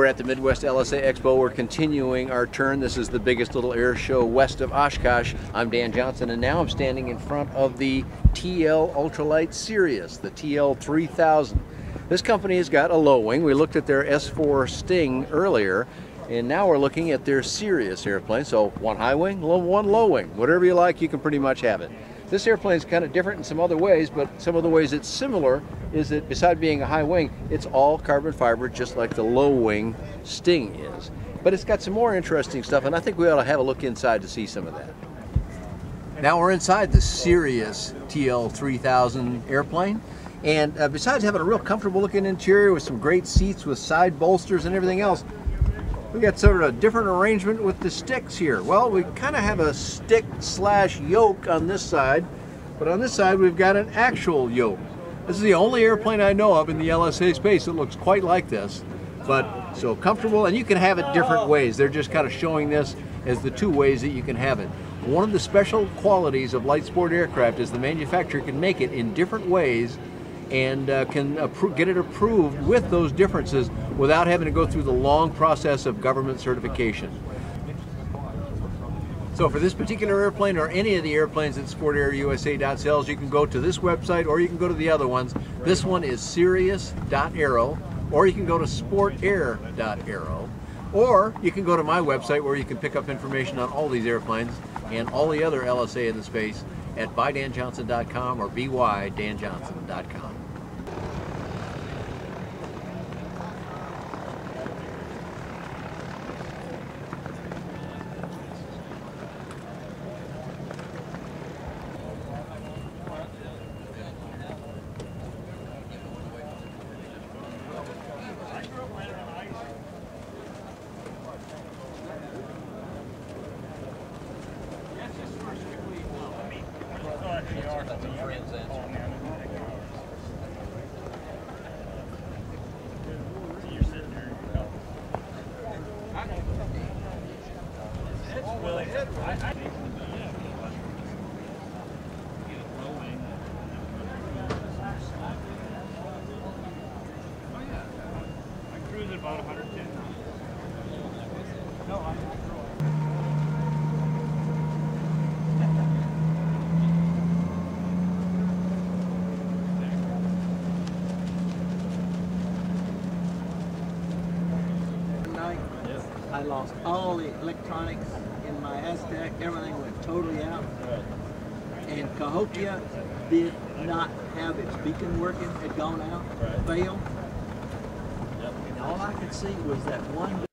we're at the Midwest LSA Expo. We're continuing our turn. This is the biggest little air show west of Oshkosh. I'm Dan Johnson, and now I'm standing in front of the TL Ultralight Sirius, the TL 3000. This company has got a low wing. We looked at their S4 Sting earlier, and now we're looking at their Sirius airplane. So one high wing, one low wing. Whatever you like, you can pretty much have it. This airplane is kind of different in some other ways, but some of the ways it's similar is that besides being a high wing, it's all carbon fiber, just like the low wing Sting is. But it's got some more interesting stuff, and I think we ought to have a look inside to see some of that. Now we're inside the Sirius TL 3000 airplane, and besides having a real comfortable looking interior with some great seats with side bolsters and everything else, we got sort of a different arrangement with the sticks here. Well, we kind of have a stick slash yoke on this side, but on this side we've got an actual yoke. This is the only airplane I know of in the LSA space that looks quite like this, but so comfortable, and you can have it different ways. They're just kind of showing this as the two ways that you can have it. One of the special qualities of light sport aircraft is the manufacturer can make it in different ways and can get it approved with those differences without having to go through the long process of government certification. So for this particular airplane or any of the airplanes at sportairusa.sales, you can go to this website or you can go to the other ones. This one is sirius.aero, or you can go to sportair.aero, or you can go to my website where you can pick up information on all these airplanes and all the other LSA in the space at bydanjohnson.com or bydanjohnson.com. About 110. No, I'm not. I lost all the electronics in my Aztec. Everything went totally out. And Cahokia did not have its beacon working. Had gone out, failed. And all I could see was that one